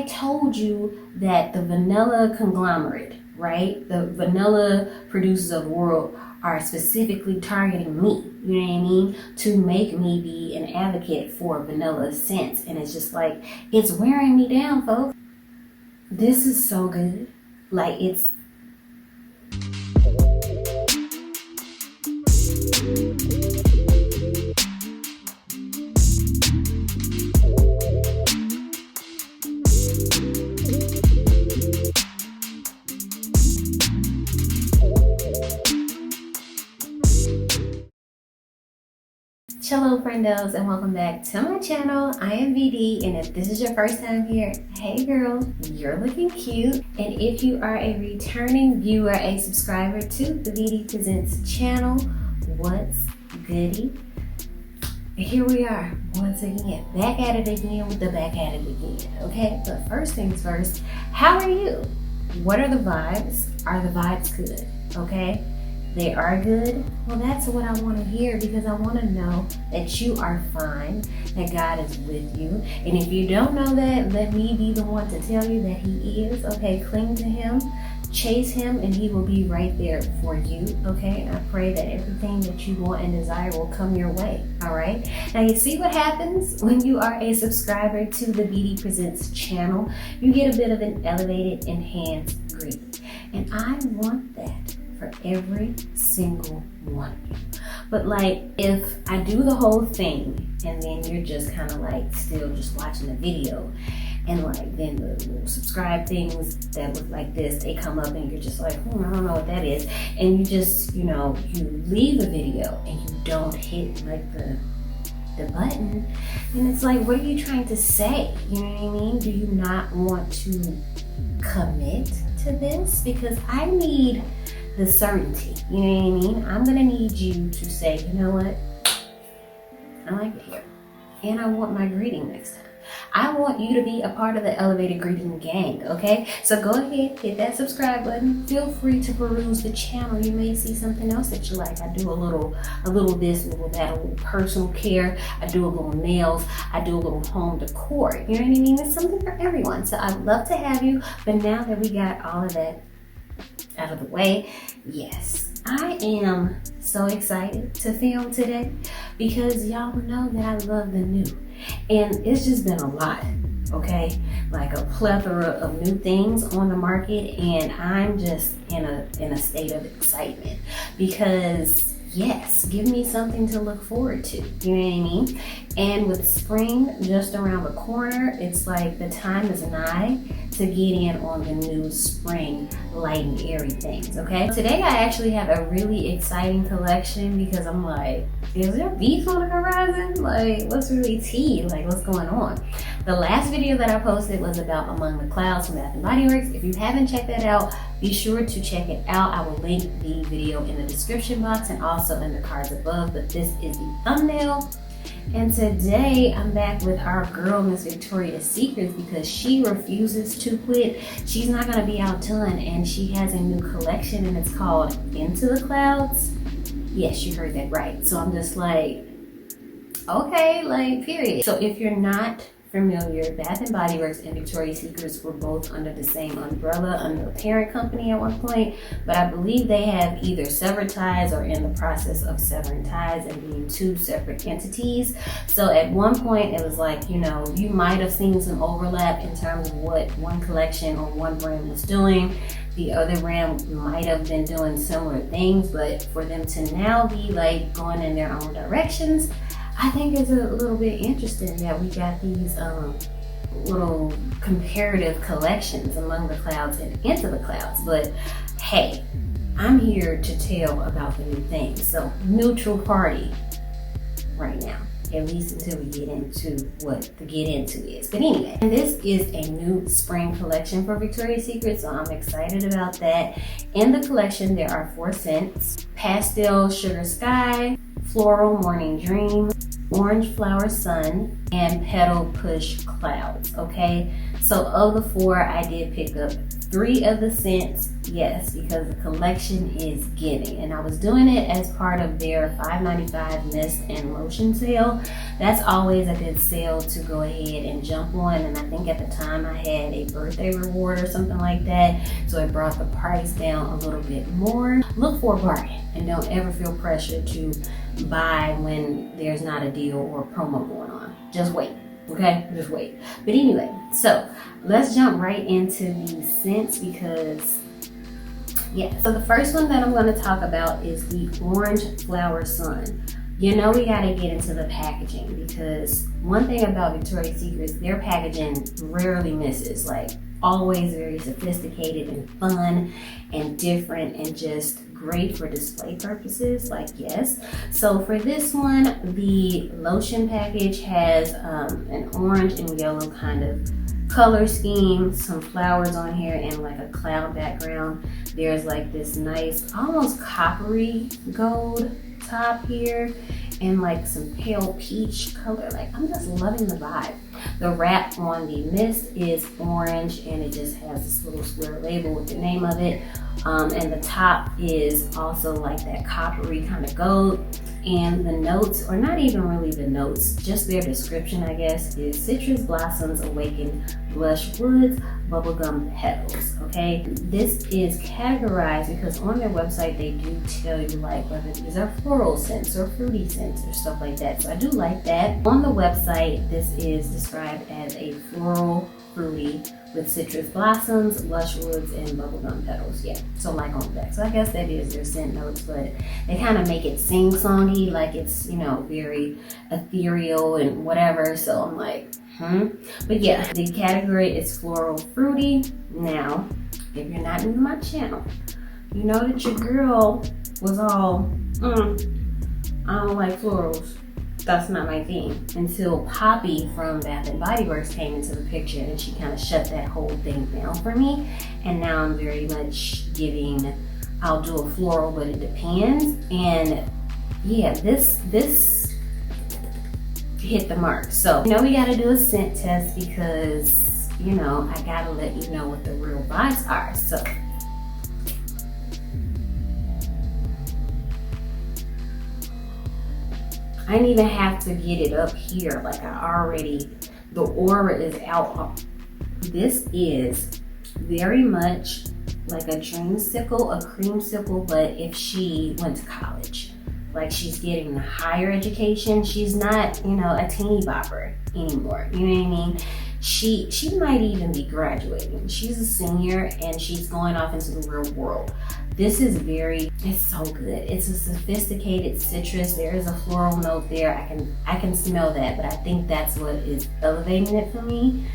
I told you that the vanilla conglomerate, right? The vanilla producers of the world are specifically targeting me, you know what I mean? To make me be an advocate for vanilla scents. And it's just like, it's wearing me down, folks. This is so good. Like, it's... Hello friendos, and welcome back to my channel. I am Beedee, and if this is your first time here, hey girl, you're looking cute. And if you are a returning viewer, a subscriber to the Beedee Presents channel, what's goody? Here we are once again, back at it again with the back at it again, okay? But first things first, how are you? What are the vibes? Are the vibes good, okay? They are good? Well, that's what I want to hear, because I want to know that you are fine, that God is with you. And if you don't know that, let me be the one to tell you that He is, okay? Cling to Him, chase Him, and He will be right there for you, okay? And I pray that everything that you want and desire will come your way, all right? Now, you see what happens when you are a subscriber to the Beedee Presents channel? You get a bit of an elevated, enhanced greeting. And I want that for every single one of you. But like, if I do the whole thing and then you're just kind of like still just watching the video, and like then the little subscribe things that look like this, they come up and you're just like, I don't know what that is, and you just, you know, you leave the video and you don't hit like the button, and it's like, what are you trying to say? You know what I mean? Do you not want to commit to this? Because I need the certainty, you know what I mean? I'm gonna need you to say, you know what? I like it here, and I want my greeting next time. I want you to be a part of the elevated greeting gang, okay? So go ahead, hit that subscribe button. Feel free to peruse the channel. You may see something else that you like. I do a little this, a little that, a little personal care. I do a little nails. I do a little home decor. You know what I mean? It's something for everyone. So I'd love to have you. But now that we got all of that out of the way, yes, I am so excited to film today, because y'all know that I love the new, and it's just been a lot, okay? Like a plethora of new things on the market, and I'm just in a state of excitement, because yes, give me something to look forward to, you know what I mean? And with spring just around the corner, it's like the time is nigh to get in on the new spring light and airy things, okay? Today I actually have a really exciting collection, because I'm like, is there beef on the horizon? Like, what's really tea? Like, what's going on? The last video that I posted was about Among the Clouds from Bath & Body Works. If you haven't checked that out, be sure to check it out. I will link the video in the description box and also in the cards above, but this is the thumbnail. And today I'm back with our girl, Miss Victoria's Secrets, because she refuses to quit. She's not gonna be outdone, and she has a new collection, and it's called Into the Clouds. Yes, you heard that right. So I'm just like, okay, like, period. So if you're not familiar, Bath & Body Works and Victoria's Secrets were both under the same umbrella, under the parent company at one point, but I believe they have either severed ties or in the process of severing ties and being two separate entities. So at one point it was like, you know, you might have seen some overlap in terms of what one collection or one brand was doing. The other brand might have been doing similar things, but for them to now be like going in their own directions, I think it's a little bit interesting that we got these little comparative collections, Among the Clouds and Into the Clouds. But hey, I'm here to tell about the new things. So neutral party right now, at least until we get into what the get into is. But anyway, and this is a new spring collection for Victoria's Secret, so I'm excited about that. In the collection, there are 4 scents: Pastel Sugar Sky, Floral Morning Dream, Orange Flower Sun, and Petal Push Clouds, okay? So of the 4, I did pick up 3 of the scents, yes, because the collection is giving. And I was doing it as part of their $5.95 mist and lotion sale. That's always a good sale to go ahead and jump on. And I think at the time I had a birthday reward or something like that, so it brought the price down a little bit more. Look for a bargain and don't ever feel pressured to buy when there's not a deal or a promo going on. Just wait. Okay, just wait. But anyway, so let's jump right into these scents because, yeah. So the first one that I'm going to talk about is the Orange Flower Sun. You know we got to get into the packaging because one thing about Victoria's Secret, their packaging rarely misses. Like, always very sophisticated and fun and different and just great for display purposes, like, yes. So for this one, the lotion package has an orange and yellow kind of color scheme, some flowers on here and like a cloud background. There's like this nice almost coppery gold top here and like some pale peach color. Like, I'm just loving the vibe. The wrap on the mist is orange and it just has this little square label with the name of it. And the top is also like that coppery kind of gold. And the notes, or not even really the notes, just their description, I guess, is citrus blossoms awaken blush woods, bubblegum petals. Okay, this is categorized because on their website they do tell you like whether these are floral scents or fruity scents or stuff like that. So I do like that. On the website, this is described as a floral fruity with citrus blossoms, lush woods, and bubblegum petals. Yeah, so like on the back. So I guess that is their scent notes, but they kind of make it sing-songy, like it's, you know, very ethereal and whatever. So I'm like, But yeah, the category is floral fruity. Now, if you're not new to my channel, you know that your girl was all, I don't like florals. That's not my thing. Until Poppy from Bath & Body Works came into the picture and she kind of shut that whole thing down for me. And now I'm very much giving, I'll do a floral, but it depends. And yeah, this hit the mark. So, you know, we gotta do a scent test because, you know, I gotta let you know what the real vibes are. So, I didn't even have to get it up here. Like, the aura is out. This is very much like a dreamsicle, a creamsicle, but if she went to college. Like, she's getting a higher education. She's not, you know, a teeny bopper anymore. You know what I mean? She might even be graduating. She's a senior and she's going off into the real world. This is it's so good. It's a sophisticated citrus. There is a floral note there. I can smell that, but I think that's what is elevating it for me.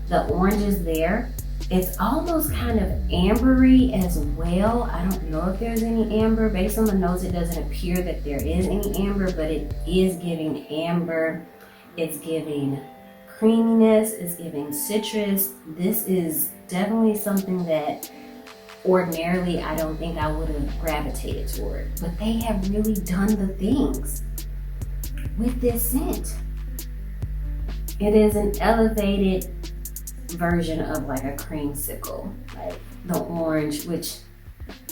The orange is there. It's almost kind of ambery as well. I don't know if there's any amber. Based on the notes, it doesn't appear that there is any amber, but it is giving amber. It's giving creaminess. It's giving citrus. This is definitely something that ordinarily I don't think I would have gravitated toward, but they have really done the things with this scent. It is an elevated version of like a creamsicle, like the orange, which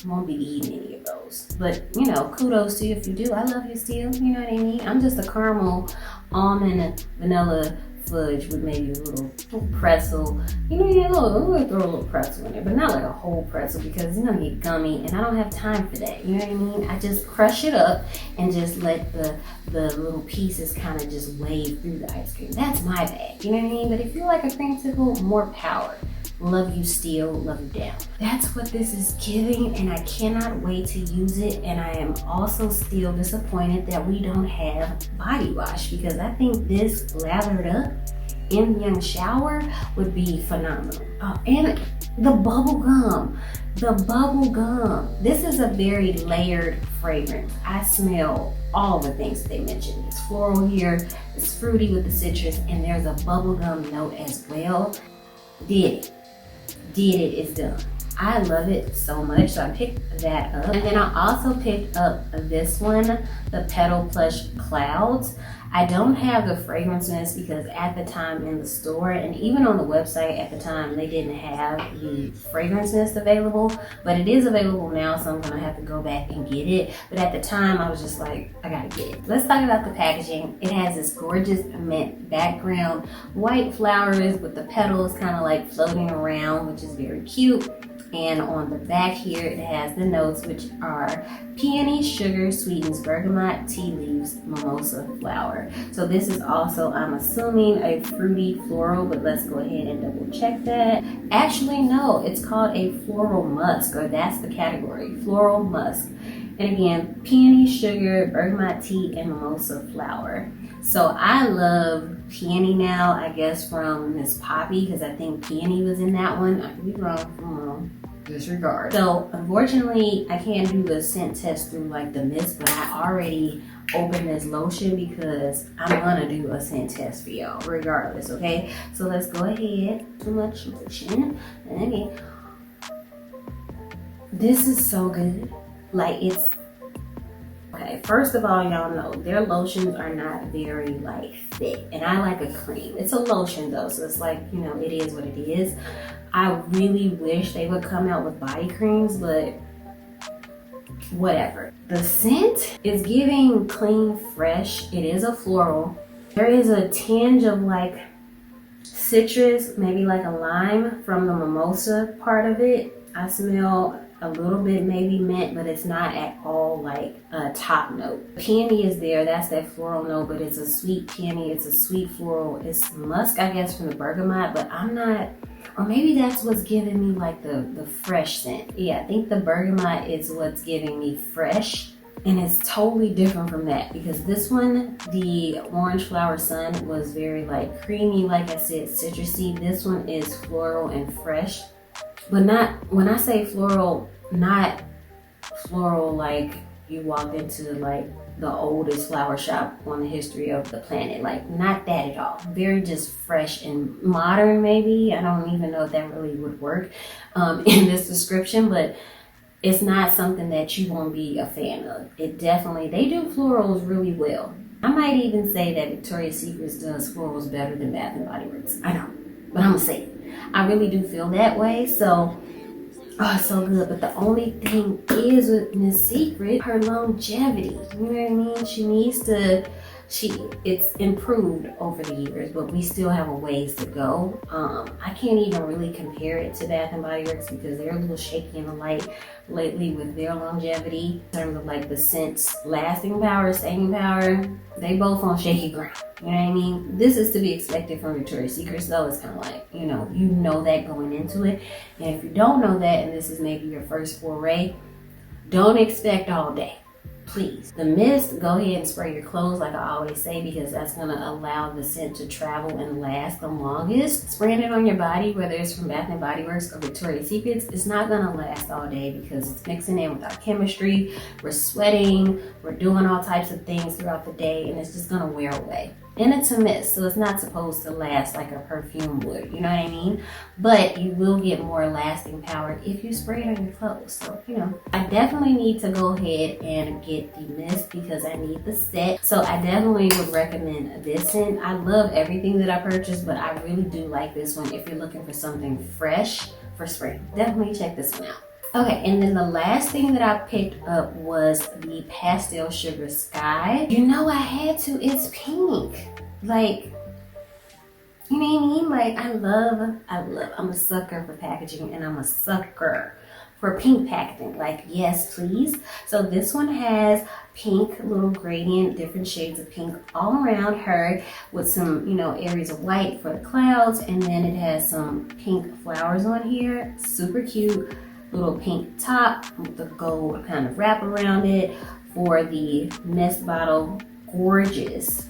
won't be eating any of those, but you know, kudos to you if you do. I love you still, you know what I mean? I'm just a caramel, almond, and vanilla fudge with maybe a little pretzel. You know, I'm gonna throw a little pretzel in there, but not like a whole pretzel because it's gonna get gummy and I don't have time for that. You know what I mean? I just crush it up and just let the little pieces kind of just wave through the ice cream. That's my bag. You know what I mean? But if you like a creamsicle, more power. Love you still, love you down. That's what this is giving, and I cannot wait to use it. And I am also still disappointed that we don't have body wash because I think this lathered up in the young shower would be phenomenal. And the bubble gum. This is a very layered fragrance. I smell all the things they mentioned. It's floral here, it's fruity with the citrus, and there's a bubblegum note as well. Did it, it's done. I love it so much, so I picked that up. And then I also picked up this one, the Petal Plush Clouds. I don't have the fragrance mist because at the time in the store and even on the website at the time, they didn't have the fragrance mist available, but it is available now, so I'm gonna have to go back and get it. But at the time, I was just like, I gotta get it. Let's talk about the packaging. It has this gorgeous mint background, white flowers with the petals kind of like floating around, which is very cute. And on the back here, it has the notes, which are peony, sugar, sweetens, bergamot, tea leaves, mimosa flower. So this is also, I'm assuming, a fruity floral, but let's go ahead and double check that. Actually, no, it's called a floral musk, or that's the category, floral musk. And again, peony, sugar, bergamot tea, and mimosa flower. So I love peony now, I guess from Miss Poppy, because I think peony was in that one. I could be wrong, disregard. So unfortunately, I can't do the scent test through like the mist, but I already opened this lotion because I'm gonna do a scent test for y'all regardless, okay? So let's go ahead. Too much lotion. And again, this is so good. Like, it's okay. First of all, y'all know their lotions are not very like thick, and I like a cream. It's a lotion though, so it's like, you know, it is what it is. I really wish they would come out with body creams, but whatever. The scent is giving clean, fresh. It is a floral. There is a tinge of like citrus, maybe like a lime from the mimosa part of it. I smell a little bit maybe mint, but it's not at all like a top note. Peony is there, that's that floral note, but it's a sweet peony, it's a sweet floral. It's musk, I guess, from the bergamot, but I'm not, or maybe that's what's giving me like the fresh scent. Yeah, I think the bergamot is what's giving me fresh. And it's totally different from that because this one, the Orange Flower Sun, was very like creamy, like I said, citrusy. This one is floral and fresh. But not, when I say floral, not floral like you walked into like the oldest flower shop on the history of the planet. Like, not that at all. Very just fresh and modern maybe. I don't even know if that really would work in this description, but it's not something that you won't be a fan of. It definitely, they do florals really well. I might even say that Victoria's Secret does florals better than Bath and Body Works. I know, but I'm gonna say it. I really do feel that way, so oh, it's so good. But the only thing is with Miss Secret, her longevity. You know what I mean? She needs to, it's improved over the years, but we still have a ways to go. I can't even really compare it to Bath and Body Works because they're a little shaky in the light lately with their longevity in terms of like the scent's lasting power, staying power. They both on shaky ground. You know what I mean? This is to be expected from Victoria's Secret, though. It's kind of like, you know that going into it. And if you don't know that, and this is maybe your first foray, don't expect all day. Please. The mist, go ahead and spray your clothes like I always say, because that's going to allow the scent to travel and last the longest. Spraying it on your body, whether it's from Bath & Body Works or Victoria's Secrets, it's not going to last all day because it's mixing in with our chemistry. We're sweating, we're doing all types of things throughout the day, and it's just going to wear away. And it's a mist, so it's not supposed to last like a perfume would, you know what I mean? But you will get more lasting power if you spray it on your clothes. So, I definitely need to go ahead and get the mist because I need the set. So I definitely would recommend this scent. I love everything that I purchased, but I really do like this one if you're looking for something fresh for spring. Definitely check this one out. Okay, and then the last thing that I picked up was the Pastel Sugar Sky. I had to. It's pink. Like, you know what I mean? Like, I love, I'm a sucker for packaging, and I'm a sucker for pink packaging. Like, yes, please. So this one has pink little gradient, different shades of pink all around her with some, areas of white for the clouds. And then it has some pink flowers on here. Super cute. Little pink top with the gold kind of wrap around it for the mist bottle. Gorgeous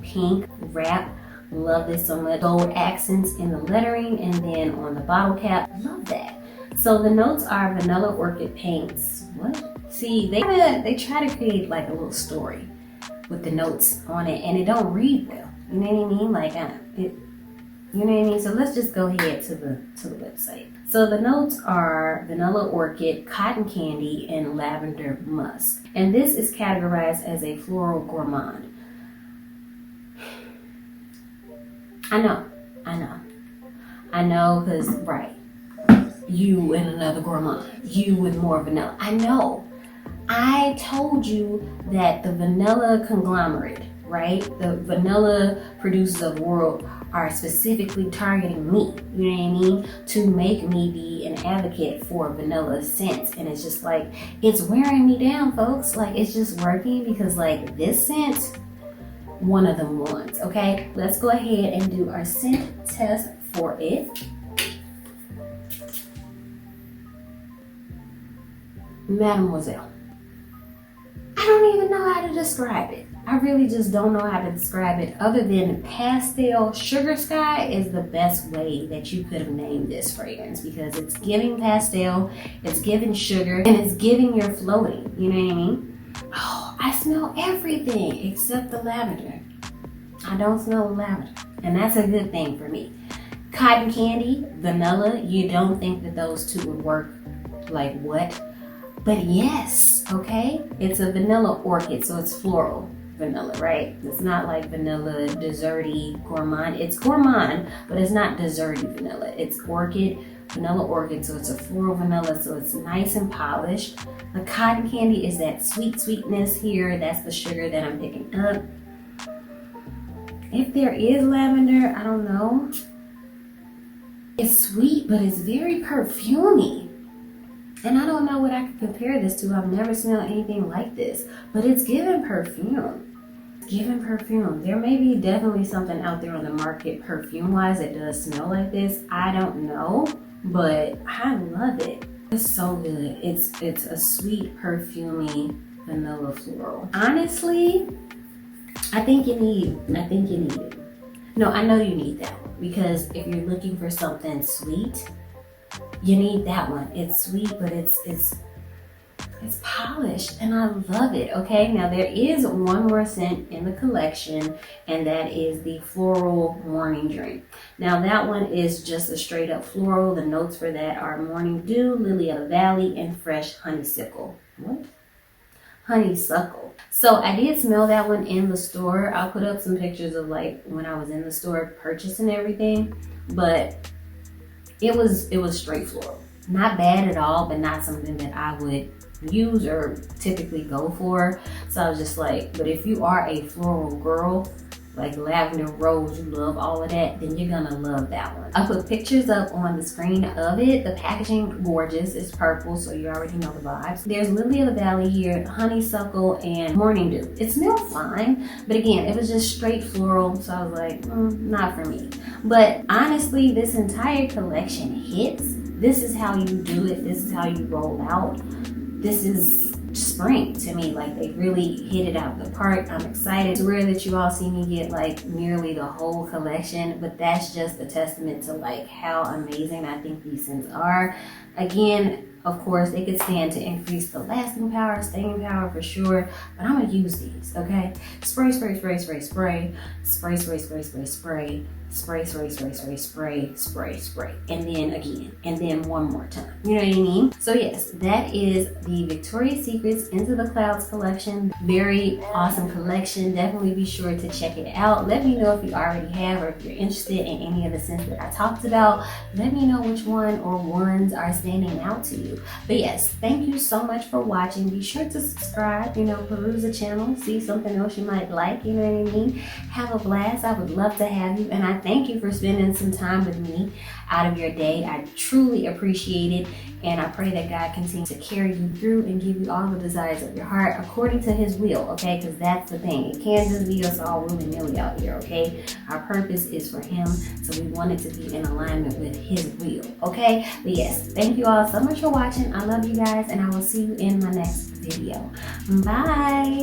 pink wrap. Love this so much. Gold accents in the lettering and then on the bottle cap. Love that. So the notes are vanilla orchid paints. What? See, they try to create like a little story with the notes on it, and it don't read well. You know what I mean? Like You know what I mean? So let's just go ahead to the website. So the notes are vanilla orchid, cotton candy, and lavender musk. And this is categorized as a floral gourmand. I know, because, right, you and another gourmand, you with more vanilla. I know. I told you that the vanilla conglomerate, right, the vanilla producers of the world are specifically targeting me, you know what I mean, to make me be an advocate for vanilla scents. And it's just like, it's wearing me down, folks. Like, it's just working because, like, this scent, one of them ones, okay? Let's go ahead and do our scent test for it. Mademoiselle, I don't even know how to describe it. I really just don't know how to describe it other than pastel. Sugar Sky is the best way that you could have named this fragrance because it's giving pastel, it's giving sugar, and it's giving your floating, you know what I mean? Oh, I smell everything except the lavender. I don't smell the lavender, and that's a good thing for me. Cotton candy, vanilla, you don't think that those two would work like what? But yes, okay? It's a vanilla orchid, so it's floral vanilla, right? It's not like vanilla, desserty, gourmand. It's gourmand, but it's not desserty vanilla. It's orchid, vanilla orchid, so it's a floral vanilla, so it's nice and polished. The cotton candy is that sweetness here. That's the sugar that I'm picking up. If there is lavender, I don't know. It's sweet, but it's very perfumey. And I don't know what I could compare this to. I've never smelled anything like this, but it's giving perfume. Giving perfume. There may be definitely something out there on the market perfume-wise that does smell like this. I don't know, but I love it. It's so good. It's a sweet, perfumey vanilla floral. Honestly, I think you need it. No, I know you need that one because if you're looking for something sweet, you need that one. It's sweet, but it's polished, and I love it. Okay, now there is one more scent in the collection, and that is the floral morning drink. Now that one is just a straight up floral. The notes for that are morning dew, lily of the valley, and fresh honeysuckle. What? Honeysuckle. So I did smell that one in the store. I'll put up some pictures of like when I was in the store purchasing everything, but it was straight floral. Not bad at all, but not something that I would use or typically go for. So I was just like, but if you are a floral girl, like lavender, rose, you love all of that, then you're gonna love that one. I put pictures up on the screen of it. The packaging, gorgeous. It's purple, so you already know the vibes. There's lily of the valley here, honeysuckle, and morning dew. It smells fine, but again, it was just straight floral, so I was like, not for me. But honestly, this entire collection hits. This is how you do it. This is how you roll out. This is spring to me. Like, they really hit it out of the park. I'm excited. It's rare that you all see me get like nearly the whole collection, but that's just a testament to like how amazing I think these scents are. Again, of course, they could stand to increase the lasting power, staying power for sure, but I'm gonna use these, okay? Spray, spray, spray, spray, spray, spray, spray, spray, spray, spray, spray, spray, spray, spray, spray, spray, spray, and then again, and then one more time. You know what I mean? So yes, that is the Victoria's Secret's Into the Clouds collection. Very awesome collection. Definitely be sure to check it out. Let me know if you already have or if you're interested in any of the scents that I talked about. Let me know which one or ones are standing out to you. But yes, thank you so much for watching. Be sure to subscribe, peruse the channel, see something else you might like, you know what I mean? Have a blast. I would love to have you, and I thank you for spending some time with me out of your day. I truly appreciate it, and I pray that God continues to carry you through and give you all the desires of your heart according to His will, okay? Because that's the thing. It can't just be us all willy-nilly out here, okay? Our purpose is for Him, so we want it to be in alignment with His will, okay? But yes, thank you all so much for watching. I love you guys, and I will see you in my next video. Bye!